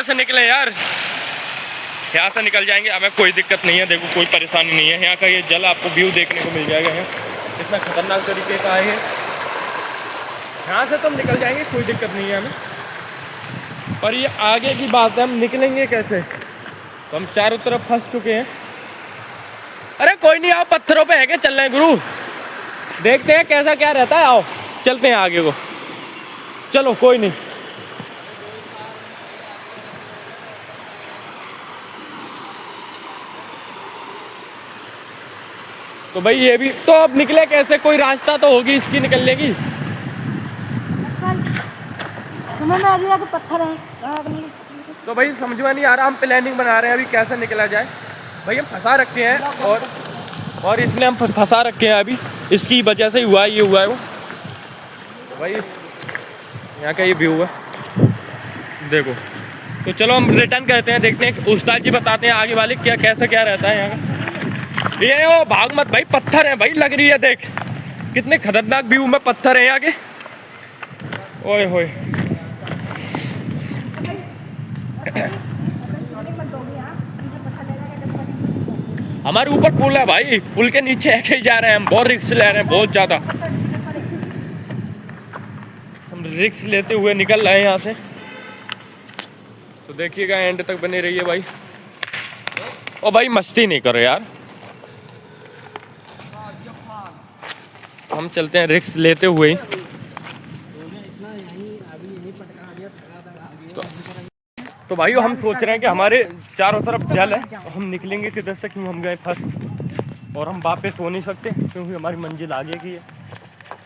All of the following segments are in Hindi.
से निकले यार, यहाँ से निकल जाएंगे, हमें कोई दिक्कत नहीं है। देखो कोई परेशानी नहीं है। यहाँ का ये जल आपको व्यू देखने को मिल जाएगा। यहाँ इतना खतरनाक तरीके का है, यहाँ से तो हम निकल जाएंगे, कोई दिक्कत नहीं है हमें। पर ये आगे की बात है, हम निकलेंगे कैसे? तो हम चारों तरफ फंस चुके हैं। अरे कोई नहीं, आओ पत्थरों पे है के चल रहे हैं गुरु, देखते हैं कैसा क्या रहता है। आओ चलते हैं आगे को, चलो कोई नहीं। तो भाई ये भी तो, अब निकले कैसे? कोई रास्ता तो होगी इसकी निकलने की। समझ में आ गया कि पत्थर है। तो भाई समझ में नहीं आ रहा, हम प्लानिंग बना रहे हैं अभी कैसे निकला जाए। भाई हम फंसा रखे हैं, और इसलिए हम फंसा रखे हैं अभी, इसकी वजह से हुआ है ये हुआ है वो। भाई यहाँ का ये व्यू है देखो। तो चलो हम रिटर्न करते हैं, देखते हैं उस्ताद जी बताते हैं आगे वाले क्या कैसे क्या रहता है यहाँ का। ये ओ भाग मत भाई, पत्थर है भाई, लग रही है देख कितने खतरनाक व्यू में पत्थर है यहाँ के। ओए होए हमारे ऊपर पुल है भाई, पुल के नीचे ऐसे ही जा रहे हैं हम, बहुत रिस्क ले रहे हैं, बहुत ज्यादा हम रिस्क लेते हुए निकल रहे हैं यहाँ से। तो देखिएगा एंड तक बने रहिए भाई। ओ भाई मस्ती नहीं करो यार, हम चलते हैं रिस्क लेते हुए ही। तो भाई हम सोच रहे हैं कि हमारे चारों तरफ जल है, हम निकलेंगे किधर से, क्यों हम गए फंस, और हम वापस हो नहीं सकते क्योंकि हमारी मंजिल आगे की है।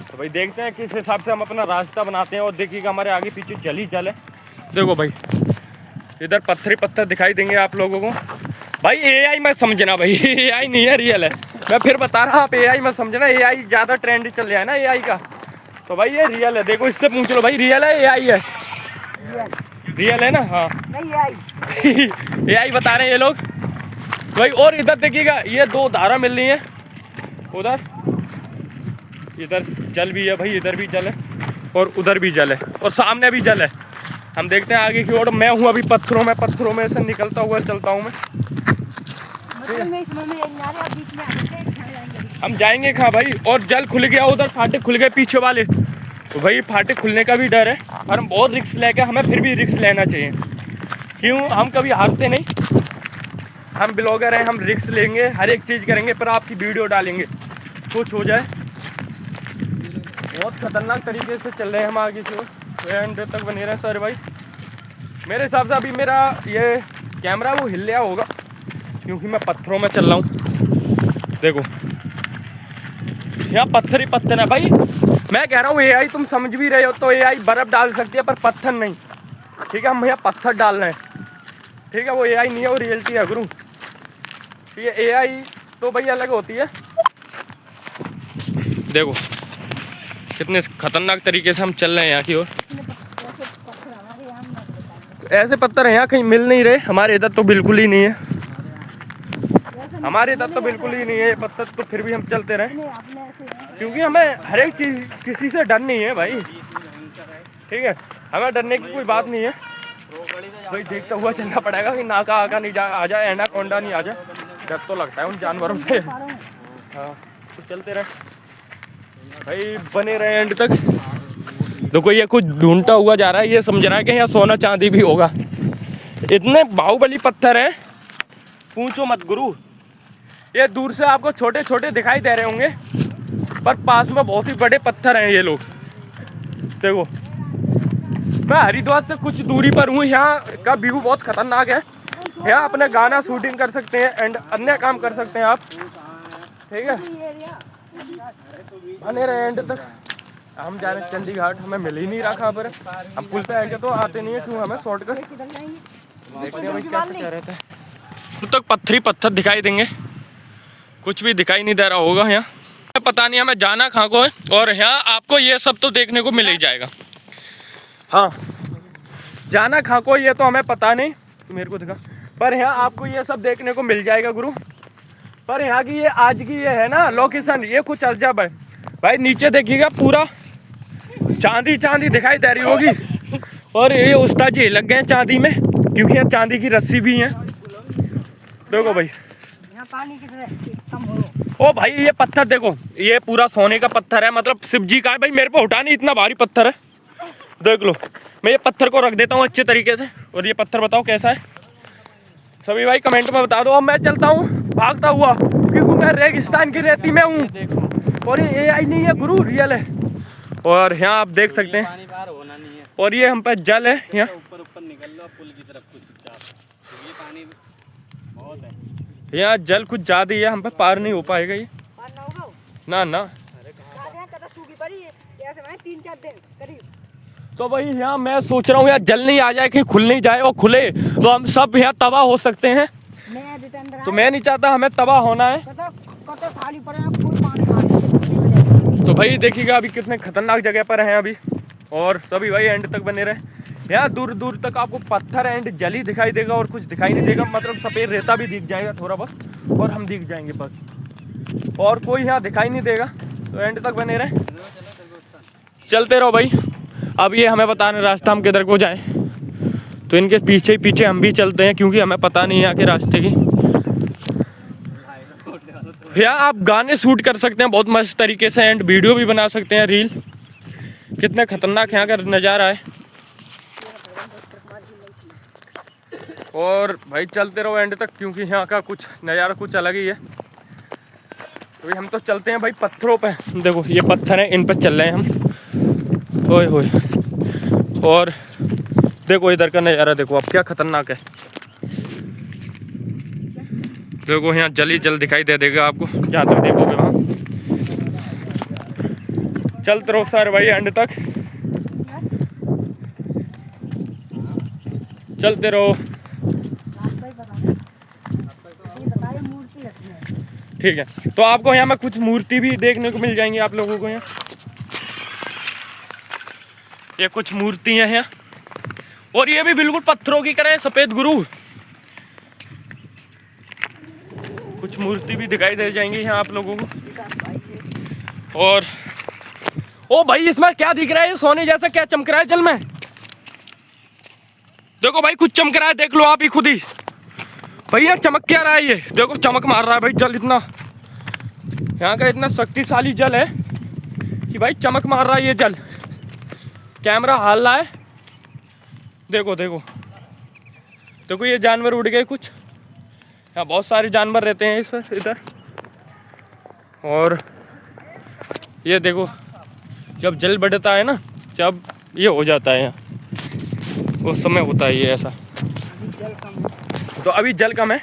तो भाई देखते हैं किस हिसाब से हम अपना रास्ता बनाते हैं। और देखिएगा हमारे आगे पीछे जल ही जल है। देखो भाई इधर पत्थर ही पत्थर दिखाई देंगे आप लोगों को। भाई एआई मत समझना भाई, एआई नहीं है, रियल है। मैं फिर बता रहा हूँ, आप एआई मत समझना, एआई ज़्यादा ट्रेंड चल रहा है ना एआई का। तो भाई ये रियल है, देखो इससे पूछ लो भाई रियल है एआई है? रियल है ना? हाँ एआई बता रहे हैं ये लोग भाई। और इधर देखिएगा ये दो धारा मिल रही है, उधर इधर जल भी है भाई, इधर भी जल है और उधर भी जल है और सामने भी जल है। हम देखते हैं आगे की ओर। मैं हूँ अभी पत्थरों में से निकलता हुआ चलता हूँ मैं। हम जाएंगे कहाँ भाई? और जल खुल गया, उधर फाटक खुल गए पीछे वाले। तो भाई फाटक खुलने का भी डर है, और हम बहुत रिस्क लेके, हमें फिर भी रिस्क लेना चाहिए। क्यों? हम कभी हारते नहीं, हम ब्लॉगर हैं, हम रिस्क लेंगे, हर एक चीज़ करेंगे, पर आपकी वीडियो डालेंगे, कुछ हो जाए। बहुत खतरनाक तरीके से चल रहे हैं हम आगे से, तो एंड तक बने रहे सर भाई। मेरे हिसाब से अभी मेरा ये कैमरा वो हिल गया होगा क्योंकि मैं पत्थरों में चल रहा हूँ। देखो यहाँ पत्थर ही पत्थर है भाई। मैं कह रहा हूँ एआई तुम समझ भी रहे हो, तो एआई बर्फ़ डाल सकती है पर पत्थर नहीं, ठीक है? हम यहाँ पत्थर डाल रहे हैं, ठीक है? वो एआई नहीं है, वो रियलिटी है गुरु। ये एआई तो भाई अलग होती है। देखो कितने खतरनाक तरीके से हम चल रहे हैं यहाँ की ओर। ऐसे पत्थर यहाँ कहीं मिल नहीं रहे, हमारे इधर तो बिल्कुल ही नहीं है, हमारे इधर तो बिल्कुल ही नहीं है ये पत्थर। तो फिर भी हम चलते रहे क्योंकि हमें हर एक चीज़, किसी से डर नहीं है भाई, ठीक है? हमें डरने की कोई बात नहीं है भाई। देखता हुआ चलना पड़ेगा कि नाका आका नहीं आ जाए, एनाकोंडा नहीं आ जाए, डर तो लगता है उन जानवरों से। हाँ तो चलते रहे भाई, बने रहे एंड तक। देखो ये कुछ ढूंढता हुआ जा रहा है, ये समझ रहा है कि यहाँ सोना चांदी भी होगा। इतने बाहुबली पत्थर हैं पूछो मत गुरु। ये दूर से आपको छोटे छोटे दिखाई दे रहे होंगे, पर पास में बहुत ही बड़े पत्थर हैं ये लोग। देखो मैं हरिद्वार से कुछ दूरी पर हूँ, यहाँ का व्यू बहुत खतरनाक है। यहाँ अपने गाना शूटिंग कर सकते हैं एंड अन्य काम कर सकते हैं आप, ठीक है? बने रहे एंड तक। हम जा रहे हैं चंडीघाट, हमें मिल ही नहीं रहा कहाँ पर। हम पुल पे आएंगे तो आते नहीं है, क्यों? हमें शॉर्टकट देखते हैं भाई कैसे क्या रहता है। तब तक पत्थर ही पत्थर दिखाई देंगे, कुछ भी दिखाई नहीं दे रहा होगा यहाँ। पता नहीं हमें जाना कहाँ को है, और यहाँ आपको ये सब तो देखने को मिल ही जाएगा। हाँ जाना कहाँ को ये तो हमें पता नहीं, मेरे को दिखा, पर यहाँ आपको ये सब देखने को मिल जाएगा गुरु। पर यहाँ की ये आज की ये है ना लोकेशन, ये कुछ अजब है भाई। नीचे देखिएगा पूरा चांदी चांदी दिखाई दे रही होगी, और ये उस्ताद जी लग गए चांदी में। क्योंकि यहाँ चांदी की रस्सी भी है। देखो भाई, यहाँ पानी की तरह कम हो। ओ भाई ये पत्थर देखो, ये पूरा सोने का पत्थर है, मतलब शिव जी का है भाई। मेरे को उठा नहीं, इतना भारी पत्थर है। देख लो, मैं ये पत्थर को रख देता हूँ अच्छे तरीके से। और ये पत्थर बताओ कैसा है, सभी भाई कमेंट में बता दो। अब मैं चलता हूँ भागता हुआ, क्योंकि मैं रेगिस्तान की रेती में हूँ और ये AI नहीं है गुरु, रियल है। और यहाँ आप देख सकते हैं, पानी बाहर होना नहीं है। और ये हम पे जल है यहाँ। ऊपर ऊपर निकल लो पुल की तरफ कुछ चुपचाप, ये पानी बहुत है। यहाँ जल कुछ ज्यादा ही है, हम पे पार नहीं हो पाएगा ये। पार ना होगा। ना ना, कदा सूखी पड़ी है, ऐसे में 3-4 दिन करीब। तो भाई यहाँ मैं सोच रहा हूँ यार जल नहीं आ जाए, कहीं खुल नहीं जाए, और खुले तो हम सब यहाँ तबाह हो सकते हैं। तो मैं नहीं चाहता हमें तबाह होना है। खाली पड़े हैं, फुल पानी खाली। तो भाई देखिएगा अभी कितने खतरनाक जगह पर हैं अभी, और सभी भाई एंड तक बने रहे। यहाँ दूर दूर तक आपको पत्थर एंड जल ही दिखाई देगा और कुछ दिखाई नहीं देगा, मतलब सफ़ेद रेता भी दिख जाएगा थोड़ा बहुत, और हम दिख जाएंगे बस, और कोई यहाँ दिखाई नहीं देगा। तो एंड तक बने रहे, चलते रहो भाई। अब ये हमें पता नहीं रास्ता हम किधर को जाए, तो इनके पीछे ही पीछे हम भी चलते हैं, क्योंकि हमें पता नहीं है यहाँ के रास्ते की। यहाँ आप गाने शूट कर सकते हैं बहुत मस्त तरीके से, एंड वीडियो भी बना सकते हैं, रील। कितने खतरनाक यहाँ का नज़ारा है। और भाई चलते रहो एंड तक, क्योंकि यहाँ का कुछ नज़ारा कुछ अलग ही है। तो हम तो चलते हैं भाई पत्थरों पे। देखो ये पत्थर हैं, इन पर चल रहे हैं हम। ओए होए, और देखो इधर का नज़ारा देखो अब क्या खतरनाक है। देखो यहाँ जल ही जल दिखाई दे देगा आपको, जहाँ तक देखोगे वहाँ। चलते रहो सर भाई एंड तक, चलते रहो। ठीक है, तो आपको यहाँ में कुछ मूर्ति भी देखने को मिल जाएंगी आप लोगों को। यहाँ ये कुछ मूर्तियाँ हैं, और ये भी बिल्कुल पत्थरों की तरह सफ़ेद गुरु। कुछ मूर्ति भी दिखाई दे जाएंगी यहाँ आप लोगों को। और ओ भाई इसमें क्या दिख रहा है, ये सोने जैसा क्या चमक रहा है जल में। देखो भाई कुछ चमक रहा है, देख लो आप ही खुद ही। भैया चमक क्या रहा है ये, देखो चमक मार रहा है भाई जल। इतना यहाँ का इतना शक्तिशाली जल है कि भाई चमक मार रहा है ये जल। कैमरा हाल रहा है, देखो देखो देखो। ये जानवर उड़ गए कुछ, यहाँ बहुत सारे जानवर रहते हैं इस इधर। और ये देखो जब जल बढ़ता है ना, जब ये हो जाता है यहाँ, उस समय होता है ये ऐसा। तो अभी जल कम है,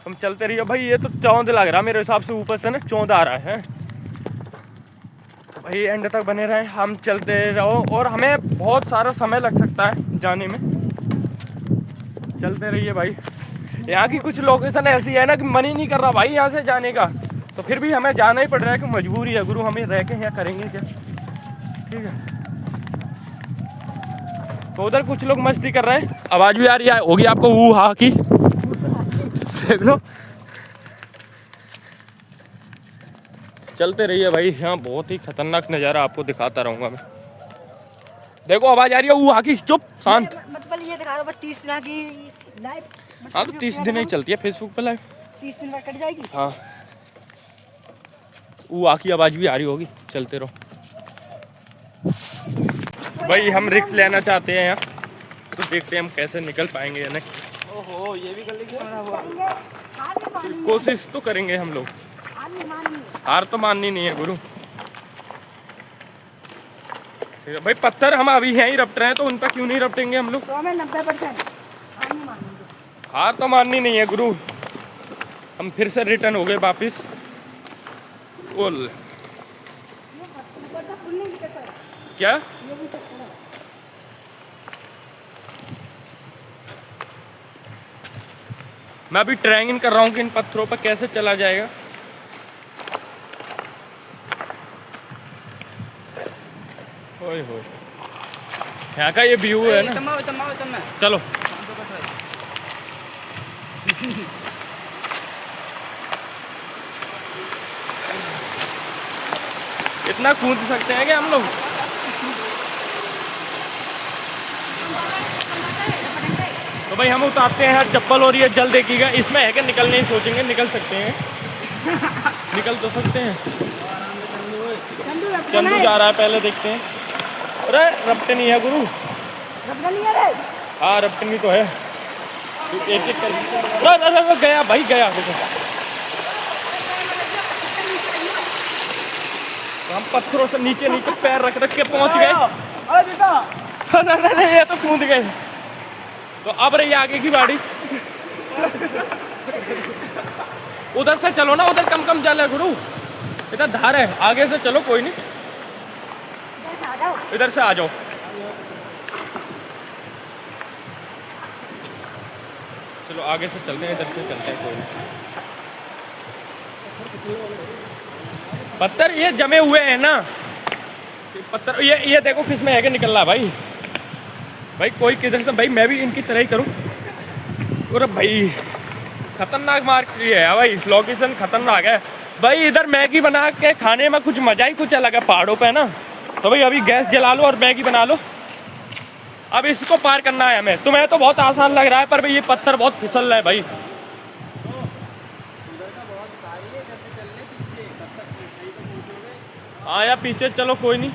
हम चलते रहिए भाई। ये तो चौंध लग रहा है मेरे हिसाब से, ऊपर से ना चौंध आ रहा है। तो भाई एंड तक बने रहें, हम चलते रहो, और हमें बहुत सारा समय लग सकता है जाने में। चलते रहिए भाई। यहाँ की कुछ लोकेशन ऐसी है ना कि मन ही नहीं कर रहा भाई यहाँ से जाने का, तो फिर भी हमें जाना ही पड़ रहा है कि मजबूरी है गुरु, हमें रह के यहाँ करेंगे क्या। ठीक है, तो उधर कुछ लोग मस्ती कर रहे हैं, आवाज़ भी आ रही है होगी आपको ऊ हा की, देख लो। चलते रहिए भाई, यहाँ बहुत ही खतरनाक नज़ारा आपको दिखाता रहूँगा मैं। देखो आवाज़ आ रही है ऊ हा की, चुप शांत। मतलब ये दिखा रहा 30 दिन की लाइव। हाँ तो 30 दिन ही चलती है फेसबुक पर लाइव, 30 दिन बाद कट जाएगी। हाँ वो आकी आवाज़ भी आ रही होगी। चलते रहो भाई, हम रिस्क लेना चाहते हैं यहाँ, तो देखते हैं हम कैसे निकल पाएंगे या नहीं। ओहो ये भी गलती कोशिश तो करेंगे हम लोग, हार तो माननी नहीं है गुरु। ठीक है भाई, पत्थर हम अभी यहीं रपट रहे हैं, तो उन पर क्यों नहीं रपटेंगे हम लोग। 100 में 90% हार तो माननी नहीं है गुरु। हम फिर से रिटर्न हो गए वापिस। बोल क्या, मैं अभी ट्राइंग कर रहा हूँ कि इन पत्थरों पर कैसे चला जाएगा। ओए होए, यहाँ का ये व्यू है ना। चलो इतना कूद सकते हैं क्या हम लोग। तो भाई हम उतारते हैं यार चप्पल और ये जल देखिएगा, इसमें है कि निकलने ही सोचेंगे, निकल सकते हैं, निकल तो सकते हैं। चंदू जा रहा है, पहले देखते हैं। अरे रपटनी है गुरु, हाँ रपटनी तो है। एक एक कर गया भाई, गया देखो। हम पत्थरों से नीचे नीचे पैर रख रख के पहुंच गए। अरे ये तो कूद गए। तो अब रही आगे की बाड़ी। उधर से चलो ना, उधर कम कम जल है गुरु, इधर धार है, आगे से चलो कोई नहीं, इधर से आ जाओ। चलो आगे से चलते हैं, इधर से चलते हैं, कोई नहीं। पत्थर ये जमे हुए हैं ना पत्थर, ये देखो किस में है कि निकल रहा भाई। भाई कोई किधर से, भाई मैं भी इनकी तरह ही करूं। और भाई खतरनाक मार्ग है भाई, लोकेशन खतरनाक है भाई। इधर मैगी बना के खाने में कुछ मजा ही कुछ अलग है पहाड़ों पे ना। तो भाई अभी गैस जला लो और मैगी बना लो। अब इसको पार करना है हमें। तुम्हें तो बहुत आसान लग रहा है, पर भाई ये पत्थर बहुत फिसल रहा है भाई। हाँ यार पीछे चलो कोई नहीं।